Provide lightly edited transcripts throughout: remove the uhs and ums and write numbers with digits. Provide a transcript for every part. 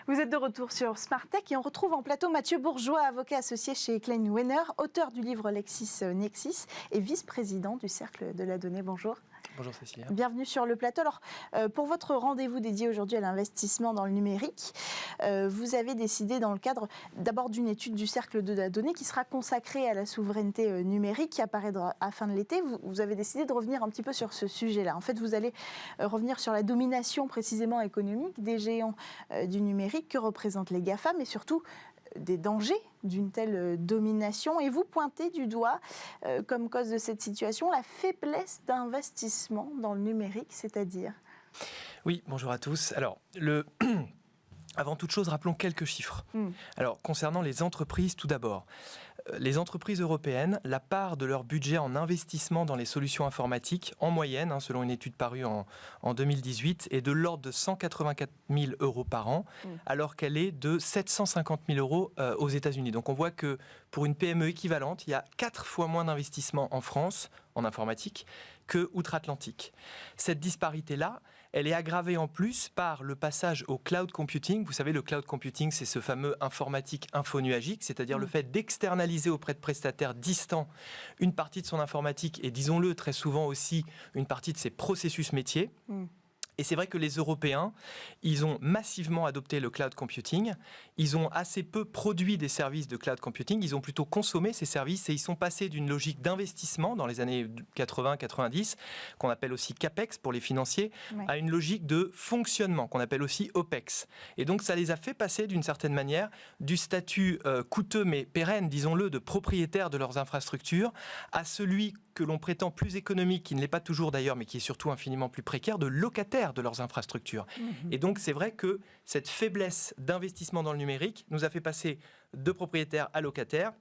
Vous êtes de retour sur Smart Tech et on retrouve en plateau Mathieu Bourgeois, avocat associé chez Klein Wenner, auteur du livre LexisNexis et vice-président du Cercle de la Donnée. Bonjour. Bonjour Cécilia. Bienvenue sur le plateau. Alors, pour votre rendez-vous dédié aujourd'hui à l'investissement dans le numérique, vous avez décidé dans le cadre d'abord d'une étude du Cercle de la Donnée qui sera consacrée à la souveraineté numérique qui apparaîtra à fin de l'été. Vous avez décidé de revenir un petit peu sur ce sujet-là. En fait, vous allez revenir sur la domination précisément économique des géants du numérique que représentent les GAFA, mais surtout des dangers d'une telle domination. Et vous pointez du doigt, comme cause de cette situation, la faiblesse d'investissement dans le numérique, c'est-à-dire ? Oui, bonjour à tous. Alors, avant toute chose, rappelons quelques chiffres. Alors, concernant les entreprises, tout d'abord. Les entreprises européennes, la part de leur budget en investissement dans les solutions informatiques, en moyenne, selon une étude parue en 2018, est de l'ordre de 184 000 euros par an, alors qu'elle est de 750 000 euros aux États-Unis. Donc on voit que pour une PME équivalente, il y a 4 fois moins d'investissement en France, en informatique, que outre-Atlantique. Cette disparité-là, elle est aggravée en plus par le passage au cloud computing. Vous savez, le cloud computing, c'est ce fameux informatique infonuagique, c'est-à-dire le fait d'externaliser auprès de prestataires distants une partie de son informatique et, disons-le, très souvent aussi une partie de ses processus métiers. Et c'est vrai que les Européens, ils ont massivement adopté le cloud computing. Ils ont assez peu produit des services de cloud computing. Ils ont plutôt consommé ces services et ils sont passés d'une logique d'investissement dans les années 80-90, qu'on appelle aussi CAPEX pour les financiers, à une logique de fonctionnement, qu'on appelle aussi OPEX. Et donc, ça les a fait passer d'une certaine manière du statut coûteux mais pérenne, disons-le, de propriétaire de leurs infrastructures, à celui que l'on prétend plus économique, qui ne l'est pas toujours d'ailleurs, mais qui est surtout infiniment plus précaire, de locataire de leurs infrastructures. Et donc, c'est vrai que cette faiblesse d'investissement dans le numérique nous a fait passer de propriétaire à locataire.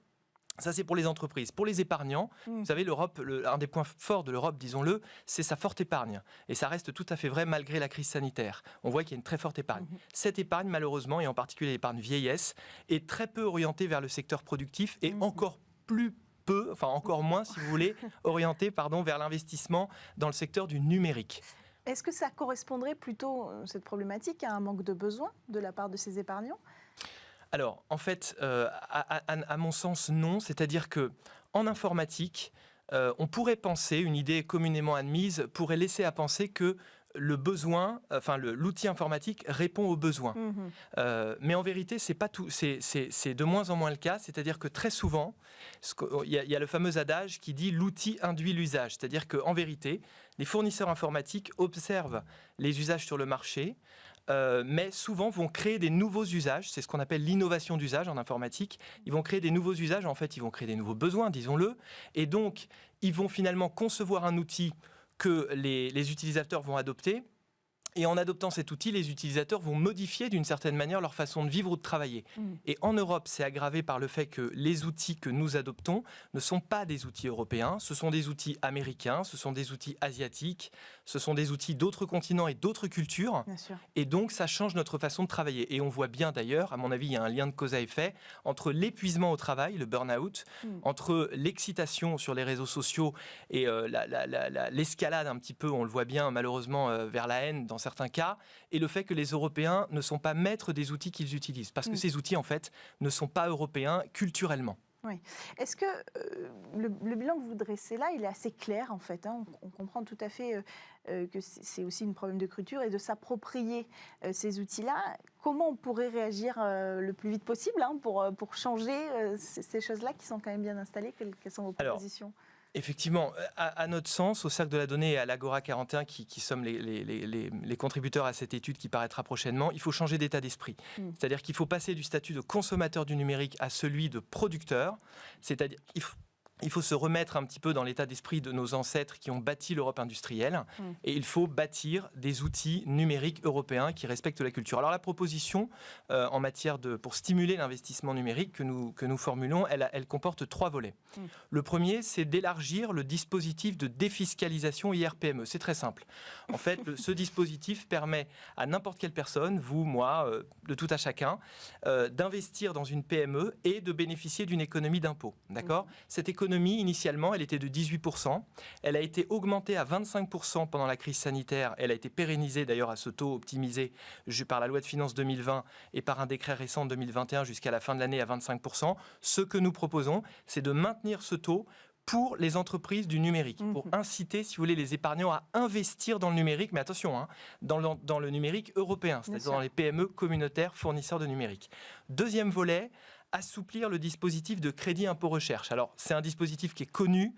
Ça, c'est pour les entreprises. Pour les épargnants, vous savez, l'Europe, un des points forts de l'Europe, disons-le, c'est sa forte épargne. Et ça reste tout à fait vrai malgré la crise sanitaire. On voit qu'il y a une très forte épargne. Cette épargne, malheureusement, et en particulier l'épargne vieillesse, est très peu orientée vers le secteur productif et encore moins, si vous voulez, orientée vers l'investissement dans le secteur du numérique. Est-ce que ça correspondrait plutôt, cette problématique, à un manque de besoin de la part de ces épargnants ? Alors, en fait, à mon sens, non. C'est-à-dire qu'en informatique, on pourrait penser, une idée communément admise, pourrait laisser à penser que le besoin, l'outil informatique répond aux besoins. Mais en vérité, c'est pas tout. C'est de moins en moins le cas. C'est-à-dire que très souvent, il y a le fameux adage qui dit l'outil induit l'usage. C'est-à-dire qu'en vérité, les fournisseurs informatiques observent les usages sur le marché, mais souvent vont créer des nouveaux usages. C'est ce qu'on appelle l'innovation d'usage en informatique. Ils vont créer des nouveaux usages. En fait, ils vont créer des nouveaux besoins, disons-le. Et donc, ils vont finalement concevoir un outil que les utilisateurs vont adopter. Et en adoptant cet outil, les utilisateurs vont modifier d'une certaine manière leur façon de vivre ou de travailler. Et en Europe, c'est aggravé par le fait que les outils que nous adoptons ne sont pas des outils européens, ce sont des outils américains, ce sont des outils asiatiques, ce sont des outils d'autres continents et d'autres cultures. Et donc, ça change notre façon de travailler. Et on voit bien d'ailleurs, à mon avis, il y a un lien de cause à effet entre l'épuisement au travail, le burn-out, entre l'excitation sur les réseaux sociaux et l'escalade un petit peu, on le voit bien malheureusement, vers la haine dans certains cas, et le fait que les Européens ne sont pas maîtres des outils qu'ils utilisent. Parce que ces outils, en fait, ne sont pas européens culturellement. Oui. Est-ce que le bilan que vous dressez là, il est assez clair, en fait, on comprend tout à fait que c'est aussi un problème de culture et de s'approprier ces outils-là. Comment on pourrait réagir le plus vite possible pour changer ces choses-là qui sont quand même bien installées ? Quelles sont vos propositions ? Effectivement, à notre sens, au Cercle de la Donnée et à l'Agora 41, qui sommes les contributeurs à cette étude qui paraîtra prochainement, il faut changer d'état d'esprit. C'est-à-dire qu'il faut passer du statut de consommateur du numérique à celui de producteur. C'est-à-dire qu'il faut se remettre un petit peu dans l'état d'esprit de nos ancêtres qui ont bâti l'Europe industrielle. Et il faut bâtir des outils numériques européens qui respectent la culture. Alors la proposition en matière pour stimuler l'investissement numérique que nous formulons, elle comporte 3 volets. Le premier, c'est d'élargir le dispositif de défiscalisation IR-PME. C'est très simple. En fait, ce dispositif permet à n'importe quelle personne, vous, moi, de tout à chacun, d'investir dans une PME et de bénéficier d'une économie d'impôt. D'accord ? Cette économie l'économie, initialement, elle était de 18%. Elle a été augmentée à 25% pendant la crise sanitaire. Elle a été pérennisée d'ailleurs à ce taux optimisé par la loi de finances 2020 et par un décret récent de 2021 jusqu'à la fin de l'année à 25%. Ce que nous proposons, c'est de maintenir ce taux pour les entreprises du numérique, pour inciter, si vous voulez, les épargnants à investir dans le numérique, mais attention, hein, dans le numérique européen, c'est-à-dire dans les PME communautaires fournisseurs de numérique. Deuxième volet, assouplir le dispositif de crédit impôt recherche. Alors, c'est un dispositif qui est connu.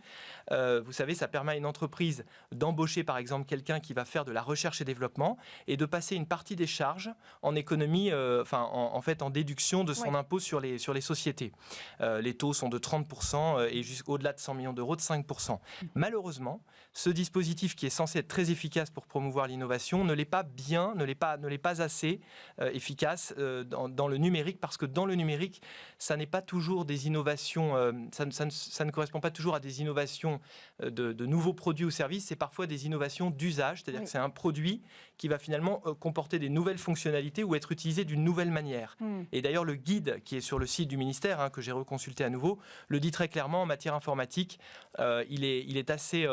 Vous savez, ça permet à une entreprise d'embaucher, par exemple, quelqu'un qui va faire de la recherche et développement et de passer une partie des charges en économie, en déduction de son impôt sur les sociétés. Les taux sont de 30% et jusqu'au-delà de 100 millions d'euros de 5%. Malheureusement, ce dispositif qui est censé être très efficace pour promouvoir l'innovation ne l'est pas bien, ne l'est pas assez efficace dans le numérique, parce que dans le numérique, ça n'est pas toujours des innovations, ça ne correspond pas toujours à des innovations de nouveaux produits ou services, c'est parfois des innovations d'usage, c'est-à-dire que c'est un produit qui va finalement comporter des nouvelles fonctionnalités ou être utilisé d'une nouvelle manière. Et d'ailleurs, le guide qui est sur le site du ministère, que j'ai reconsulté à nouveau, le dit très clairement en matière informatique, il est assez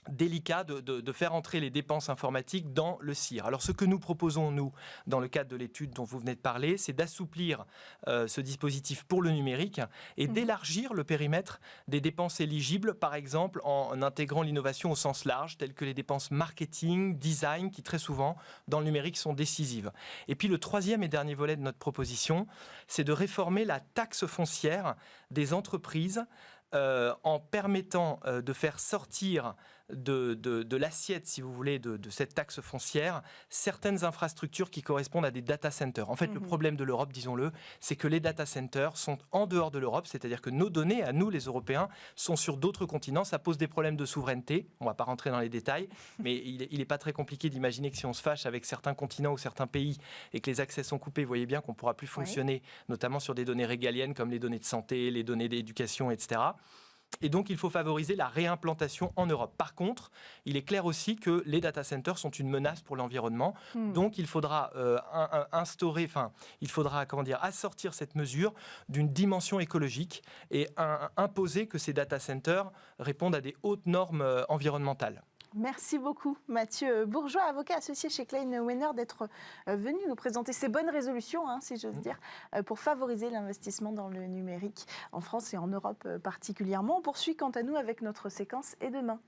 délicat de faire entrer les dépenses informatiques dans le CIR. Alors ce que nous proposons, nous, dans le cadre de l'étude dont vous venez de parler, c'est d'assouplir ce dispositif pour le numérique et d'élargir le périmètre des dépenses éligibles, par exemple en intégrant l'innovation au sens large, telles que les dépenses marketing, design, qui très souvent, dans le numérique, sont décisives. Et puis le troisième et dernier volet de notre proposition, c'est de réformer la taxe foncière des entreprises en permettant de faire sortir de l'assiette, si vous voulez, de cette taxe foncière, certaines infrastructures qui correspondent à des data centers. En fait, le problème de l'Europe, disons-le, c'est que les data centers sont en dehors de l'Europe, c'est-à-dire que nos données, à nous les Européens, sont sur d'autres continents. Ça pose des problèmes de souveraineté. On ne va pas rentrer dans les détails, mais il n'est pas très compliqué d'imaginer que si on se fâche avec certains continents ou certains pays et que les accès sont coupés, vous voyez bien qu'on ne pourra plus fonctionner, notamment sur des données régaliennes comme les données de santé, les données d'éducation, etc. Et donc, il faut favoriser la réimplantation en Europe. Par contre, il est clair aussi que les data centers sont une menace pour l'environnement. Donc, il faudra assortir cette mesure d'une dimension écologique et imposer que ces data centers répondent à des hautes normes environnementales. Merci beaucoup Mathieu Bourgeois, avocat associé chez Klein Wenner, d'être venu nous présenter ces bonnes résolutions, si j'ose dire, pour favoriser l'investissement dans le numérique en France et en Europe particulièrement. On poursuit quant à nous avec notre séquence Et demain.